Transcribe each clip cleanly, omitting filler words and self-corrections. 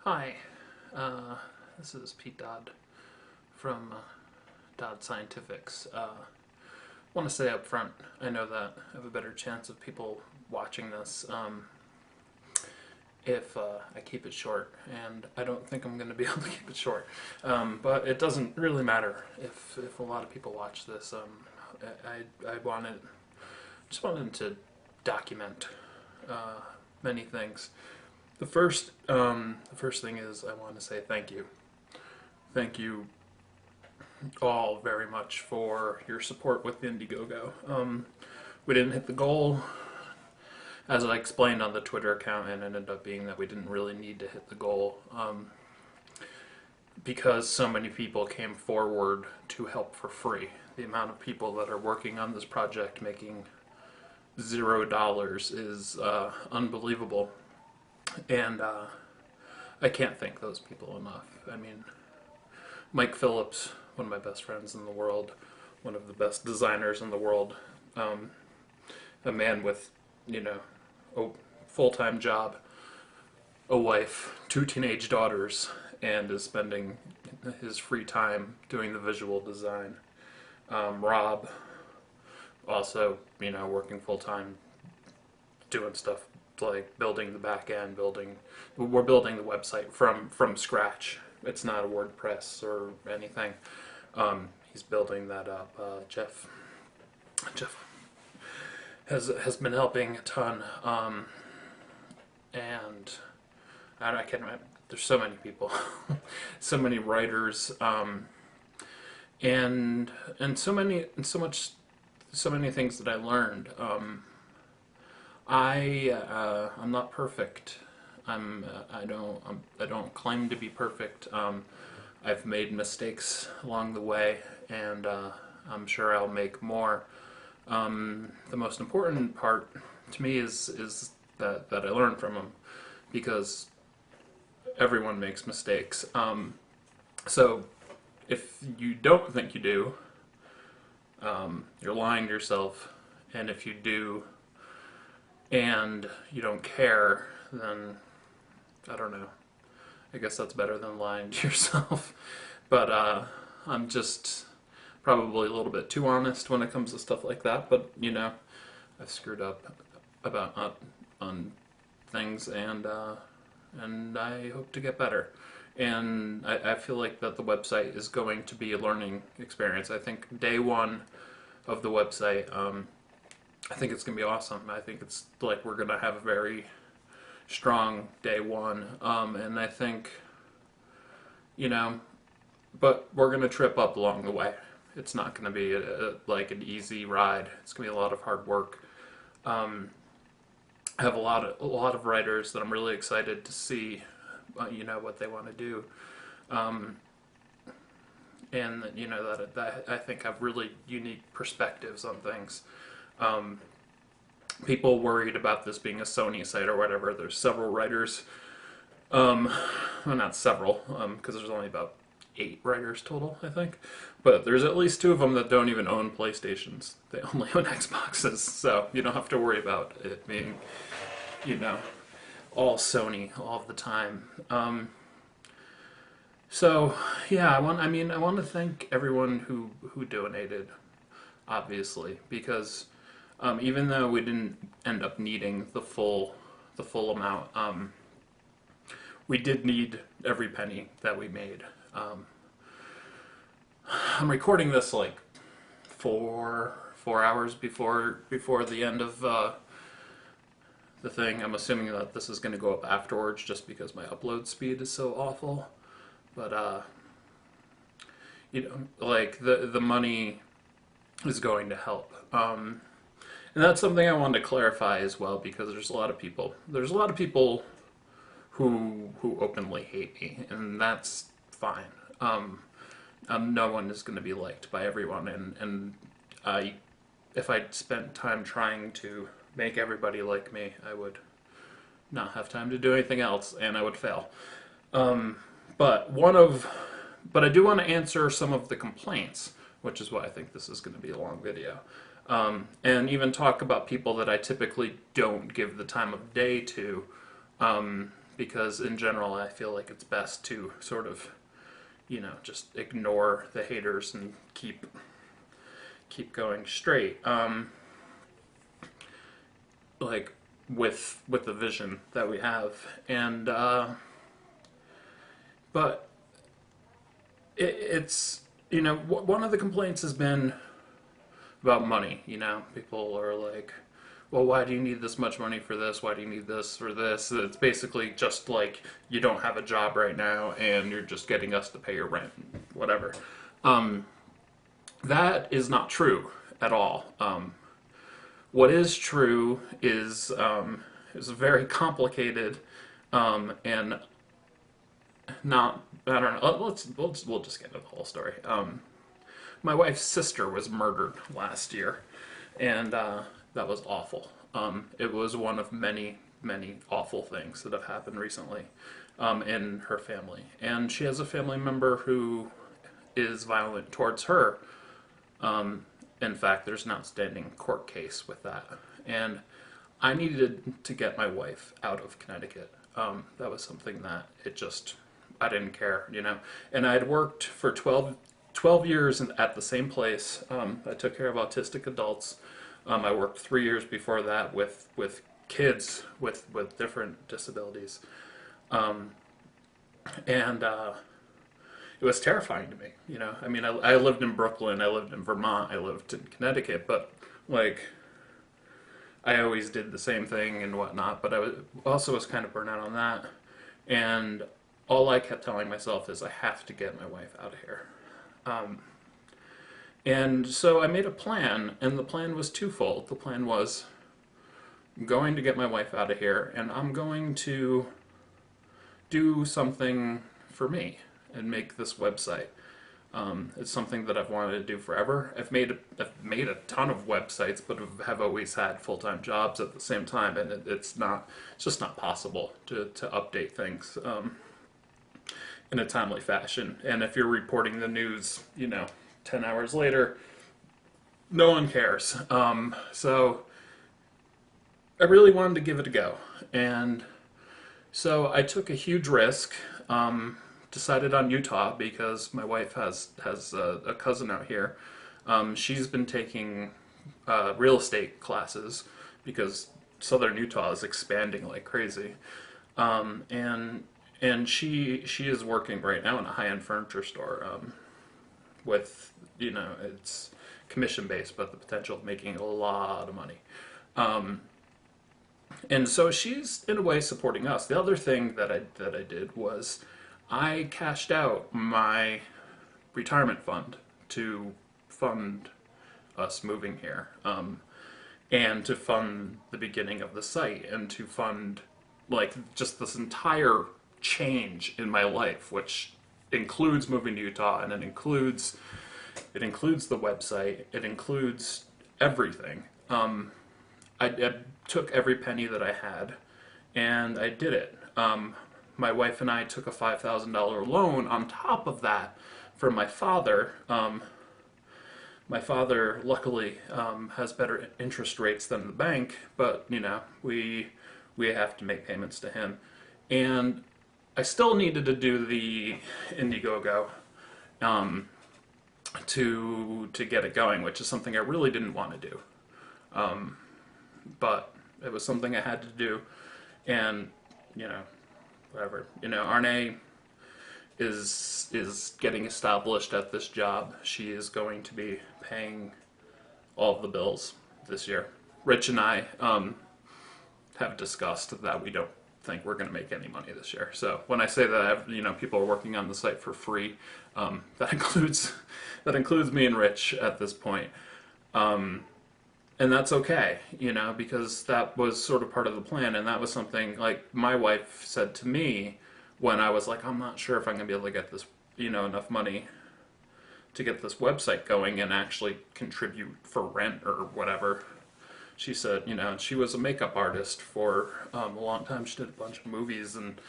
Hi, this is Pete Dodd from Dodd Scientifics. I want to say up front, I know that I have a better chance of people watching this if I keep it short, and I don't think I'm going to be able to keep it short. But it doesn't really matter if a lot of people watch this. I just wanted to document many things. The first thing is I want to say thank you. Thank you all very much for your support with Indiegogo. We didn't hit the goal, as I explained on the Twitter account, and it ended up being that we didn't really need to hit the goal because so many people came forward to help for free. The amount of people that are working on this project making $0 is unbelievable. And I can't thank those people enough. I mean, Mike Phillips, one of my best friends in the world, one of the best designers in the world, a man with, a full-time job, a wife, 2 teenage daughters, and is spending his free time doing the visual design. Rob, also, working full-time, doing stuff like building the back end, we're building the website from scratch. It's not a WordPress or anything. He's building that up. Jeff has been helping a ton, and I can't remember. There's so many people, so many writers, and so many things that I learned. I'm not perfect. I don't claim to be perfect. I've made mistakes along the way, and I'm sure I'll make more. The most important part to me is that I learn from them, because everyone makes mistakes. So if you don't think you do, you're lying to yourself, and if you do and you don't care, then I don't know. I guess that's better than lying to yourself. But I'm just probably a little bit too honest when it comes to stuff like that. But I've screwed up about on things, and I hope to get better. And I feel like that the website is going to be a learning experience. I think day one of the website, I think it's going to be awesome. I think it's like we're going to have a very strong day one. And I think, but we're going to trip up along the way. It's not going to be like an easy ride. It's going to be a lot of hard work. I have a lot of writers that I'm really excited to see, what they want to do. And that I think have really unique perspectives on things. People worried about this being a Sony site or whatever. There's several writers, well, not several, because there's only about 8 writers total, I think. But there's at least 2 of them that don't even own PlayStations. They only own Xboxes, so you don't have to worry about it being, all Sony all the time. So yeah, I want to thank everyone who donated, obviously, because even though we didn't end up needing the full amount, we did need every penny that we made. I'm recording this like 4 hours before the end of the thing. I'm assuming that this is going to go up afterwards, just because my upload speed is so awful. But like the money is going to help. And that's something I wanted to clarify as well, because there's a lot of people who openly hate me, and that's fine. No one is going to be liked by everyone, and if I'd spent time trying to make everybody like me, I would not have time to do anything else, and I would fail. But I do want to answer some of the complaints, which is why I think this is going to be a long video. And even talk about people that I typically don't give the time of day to, because in general I feel like it's best to sort of, just ignore the haters and keep going straight. Like with the vision that we have, and but it's one of the complaints has been about money. People are like, well, why do you need this much money for this? Why do you need this for this? It's basically just like you don't have a job right now and you're just getting us to pay your rent, whatever. That is not true at all. What is true is very complicated and not. I don't know. We'll just get into the whole story. My wife's sister was murdered last year, and that was awful. It was one of many, many awful things that have happened recently in her family. And she has a family member who is violent towards her. In fact, there's an outstanding court case with that. And I needed to get my wife out of Connecticut. That was something that I didn't care, And I had worked for 12 years at the same place. I took care of autistic adults. I worked 3 years before that with kids with different disabilities. And it was terrifying to me, I mean, I lived in Brooklyn, I lived in Vermont, I lived in Connecticut, but like I always did the same thing and whatnot, but I was kind of burnt out on that. And all I kept telling myself is I have to get my wife out of here. And so I made a plan, and the plan was twofold. The plan was I'm going to get my wife out of here, and I'm going to do something for me and make this website. It's something that I've wanted to do forever. I've made a ton of websites, but have always had full-time jobs at the same time, and it's just not possible to update things in a timely fashion. And if you're reporting the news, 10 hours later, no one cares. So I really wanted to give it a go. And so I took a huge risk, decided on Utah because my wife has a cousin out here. She's been taking real estate classes because southern Utah is expanding like crazy. And she is working right now in a high-end furniture store with, it's commission-based, but the potential of making a lot of money. And so she's, in a way, supporting us. The other thing that I did was I cashed out my retirement fund to fund us moving here, and to fund the beginning of the site, and to fund, like, just this entire change in my life, which includes moving to Utah, and it includes the website, it includes everything. I took every penny that I had, and I did it. My wife and I took a $5,000 loan on top of that from my father. My father, luckily, has better interest rates than the bank, but, we have to make payments to him. And I still needed to do the Indiegogo to get it going, which is something I really didn't want to do. But it was something I had to do, and, whatever. Arne is getting established at this job. She is going to be paying all of the bills this year. Rich and I have discussed that we don't think we're going to make any money this year. So when I say that, people are working on the site for free, that includes me and Rich at this point. And that's okay, because that was sort of part of the plan, and that was something, like, my wife said to me when I was like, I'm not sure if I'm going to be able to get this, enough money to get this website going and actually contribute for rent or whatever. She said, she was a makeup artist for a long time. She did a bunch of movies and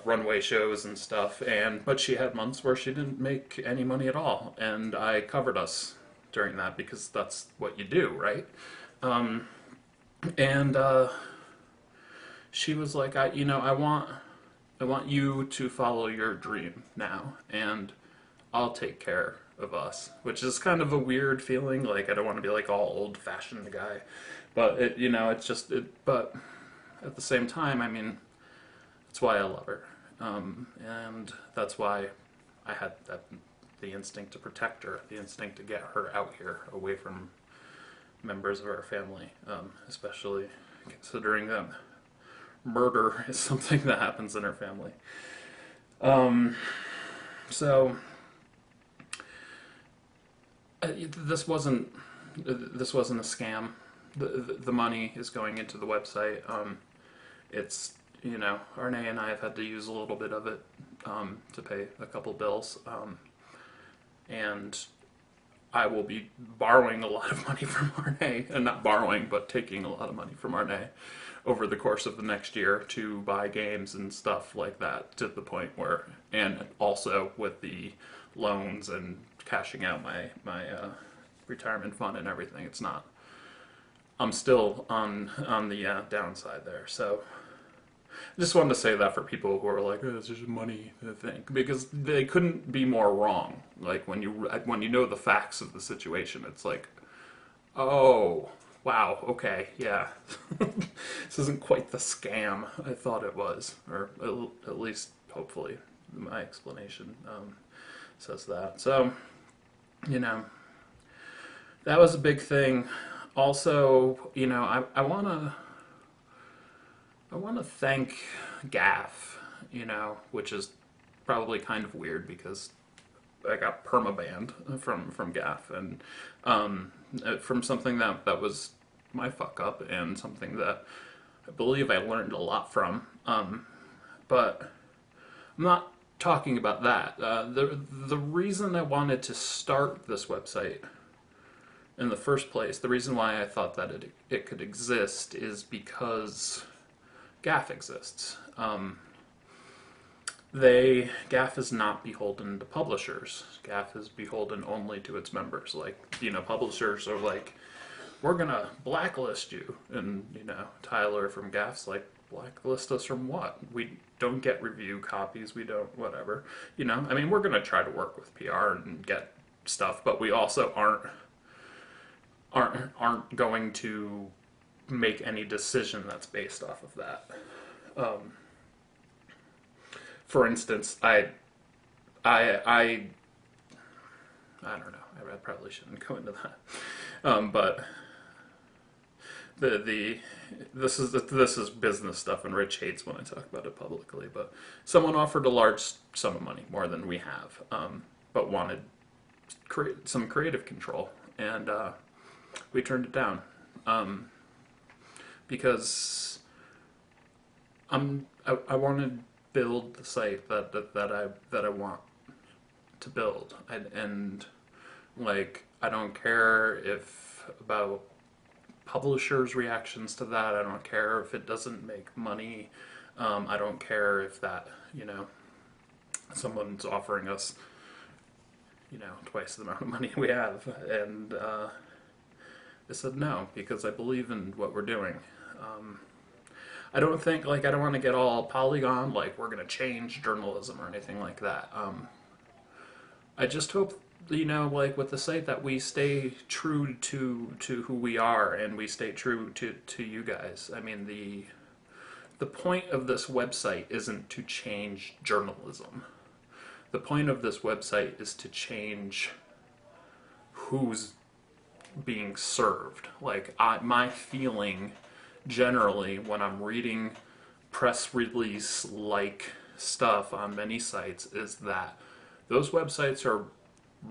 runway shows and stuff, but she had months where she didn't make any money at all, and I covered us during that because that's what you do, right? And she was like, I want I want you to follow your dream now, and I'll take care of us. Which is kind of a weird feeling. Like, I don't want to be like all old-fashioned guy, but it's just it. But at the same time, I mean, that's why I love her, and that's why I had the instinct to protect her, the instinct to get her out here, away from members of our family, especially considering that murder is something that happens in her family. So this wasn't a scam. The money is going into the website. It's Arne and I have had to use a little bit of it to pay a couple bills, and I will be borrowing a lot of money from Arne, and not borrowing, but taking a lot of money from Arne over the course of the next year to buy games and stuff like that, to the point where, and also with the loans and cashing out my retirement fund and everything, it's not. I'm still on the downside there, so I just wanted to say that for people who are like, oh, it's just a money thing, because they couldn't be more wrong. Like, when you know the facts of the situation, it's like, oh, wow, okay, yeah. This isn't quite the scam I thought it was, or at least, hopefully, my explanation says that. So, that was a big thing. Also, I want to thank Gaff, which is probably kind of weird because I got permabanned from Gaff, and from something that was my fuck up, and something that I believe I learned a lot from. But I'm not talking about that. The reason I wanted to start this website in the first place, the reason why I thought that it could exist, is because Gaff exists. Gaff is not beholden to publishers. Gaff is beholden only to its members. Like, publishers are like, we're gonna blacklist you, and Tyler from Gaff's like, blacklist us from what? We don't get review copies. We don't whatever. I mean, we're gonna try to work with PR and get stuff, but we also aren't going to make any decision that's based off of that. For instance, I don't know. I probably shouldn't go into that. But this is business stuff, and Rich hates when I talk about it publicly. But someone offered a large sum of money, more than we have, but wanted some creative control, and we turned it down because I want to build the site that I want to build, and like, I don't care about publishers' reactions to that. I don't care if it doesn't make money. I don't care if that someone's offering us twice the amount of money we have, and I said no, because I believe in what we're doing. I don't think, I don't want to get all Polygon, like we're going to change journalism or anything like that. I just hope, with the site, that we stay true to who we are, and we stay true to you guys. I mean, the point of this website isn't to change journalism. The point of this website is to change who's being served. Like, my feeling generally when I'm reading press release like stuff on many sites is that those websites are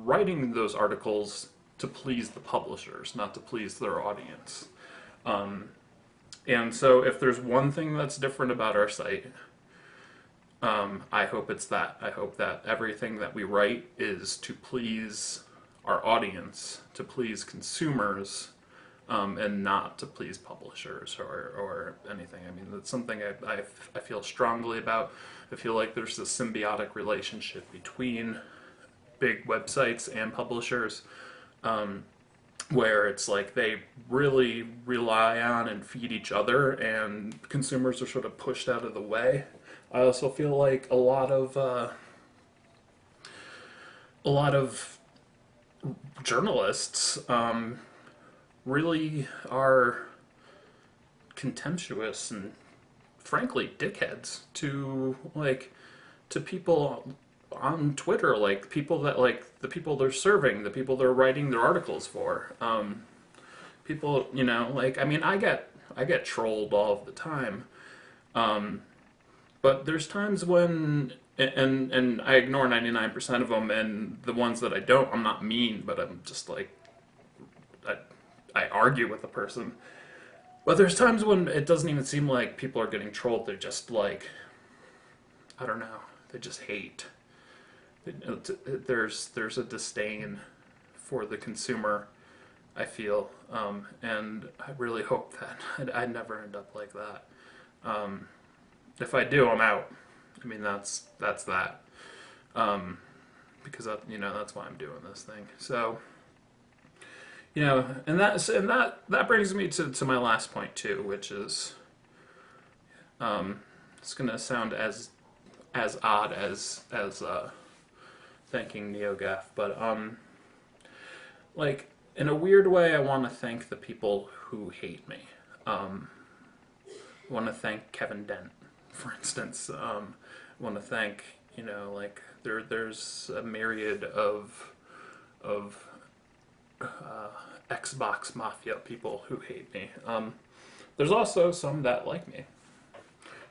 writing those articles to please the publishers, not to please their audience. And so if there's one thing that's different about our site, I hope it's that. I hope that everything that we write is to please our audience, to please consumers, and not to please publishers or anything. I mean, that's something I feel strongly about. I feel like there's a symbiotic relationship between big websites and publishers. where it's like they really rely on and feed each other, and consumers are sort of pushed out of the way. I also feel like a lot of journalists really are contemptuous and frankly dickheads to people on Twitter, like people that like the people they're serving, the people they're writing their articles for. People, like I mean, I get trolled all of the time, but there's times when and I ignore 99% of them, and the ones that I don't, I'm not mean, but I'm just like I, I argue with the person. But there's times when it doesn't even seem like people are getting trolled. They're just like, I don't know. They just hate. There's a disdain for the consumer, I feel, and I really hope that I never end up like that. If I do, I'm out. I mean, that's that. Because that's why I'm doing this thing. So, and that brings me to my last point too, which is, it's gonna sound as odd as thanking NeoGaf, but like in a weird way, I want to thank the people who hate me. I want to thank Kevin Dent, for instance. I want to thank like there's a myriad of Xbox Mafia people who hate me. There's also some that like me.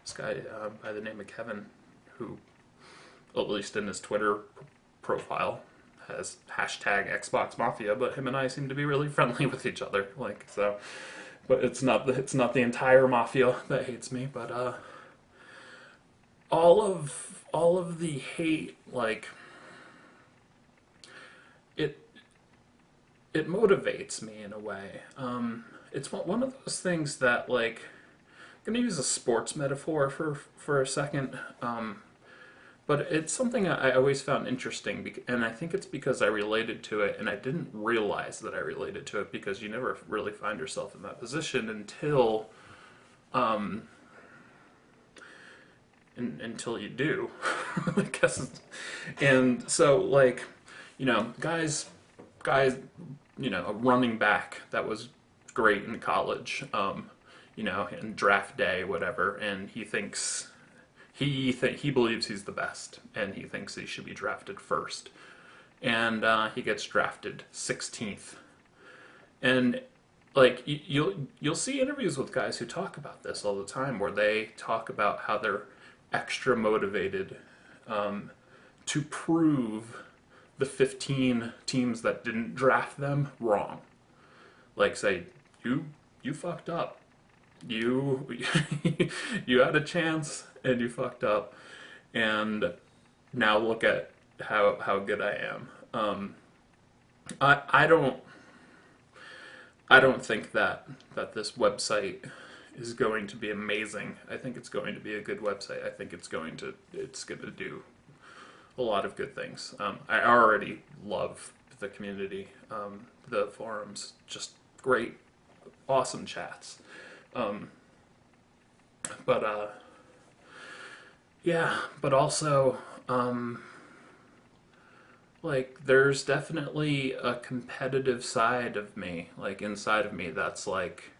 This guy by the name of Kevin, who, at least in his Twitter profile, has hashtag Xbox Mafia, but him and I seem to be really friendly with each other. Like so, but it's not the entire mafia that hates me, but all of the hate, like it it motivates me in a way. It's one of those things that, like, I'm going to use a sports metaphor for a second, but it's something I always found interesting, and I think it's because I related to it, and I didn't realize that I related to it, because you never really find yourself in that position until until you do, I guess. And so, like, guys, a running back that was great in college, in draft day, whatever, and he thinks he believes he's the best, and he thinks he should be drafted first, and he gets drafted 16th, and like you'll see interviews with guys who talk about this all the time, where they talk about how they're extra motivated to prove the 15 teams that didn't draft them wrong. Like, say, you fucked up. You you had a chance and you fucked up, and now look at how good I am. I don't think that this website is going to be amazing. I think it's going to be a good website. I think it's going to do a lot of good things. I already love the community, the forums, just great, awesome chats. But yeah, but also, like, there's definitely a competitive side of me, like, inside of me, that's like,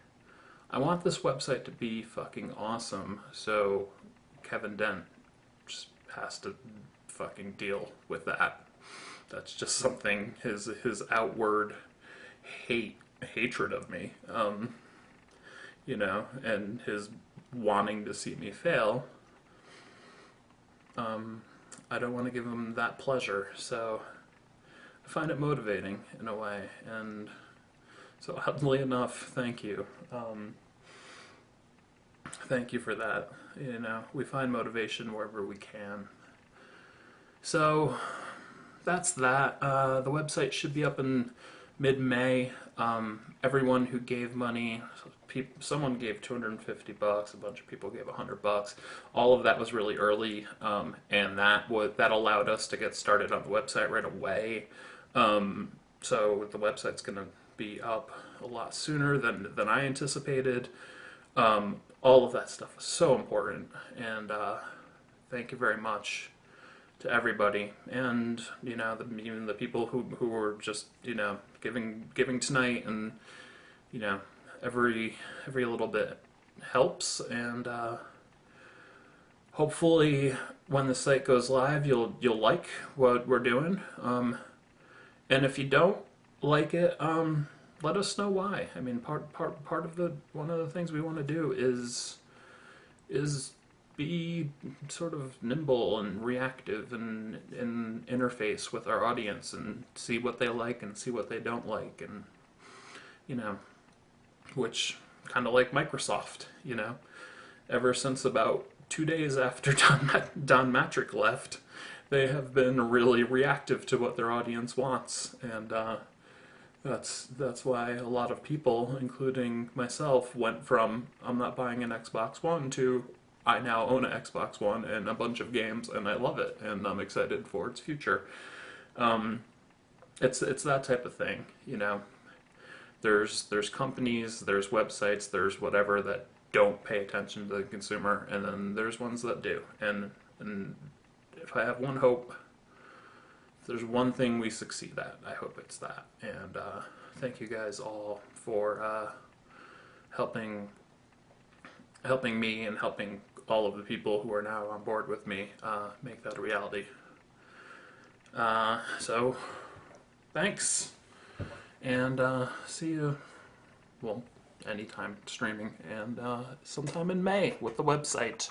I want this website to be fucking awesome, so Kevin Dent just has to fucking deal with that. That's just something, his outward hatred of me, and his wanting to see me fail. I don't want to give him that pleasure, so I find it motivating in a way, and so oddly enough, thank you. Thank you for that. We find motivation wherever we can. So that's that. The website should be up in mid-May. Everyone who gave money, someone gave $250, a bunch of people gave $100. All of that was really early, and that allowed us to get started on the website right away. So the website's gonna be up a lot sooner than I anticipated. All of that stuff is so important, and thank you very much to everybody, and even the people who were just giving tonight, and every little bit helps, and hopefully when the site goes live, you'll like what we're doing, and if you don't like it, let us know why. I mean, part of one of the things we want to do is be sort of nimble and reactive and interface with our audience and see what they like and see what they don't like, and which kind of like Microsoft, ever since about 2 days after Don Matrick left, they have been really reactive to what their audience wants, and that's why a lot of people, including myself, went from I'm not buying an Xbox One to I now own an Xbox One and a bunch of games, and I love it, and I'm excited for its future. It's that type of thing, There's companies, there's websites, there's whatever that don't pay attention to the consumer, and then there's ones that do. And if I have one hope, if there's one thing we succeed at, I hope it's that. And thank you guys all for helping me and helping all of the people who are now on board with me make that a reality. So, thanks, and see you, well, anytime streaming, and sometime in May with the website.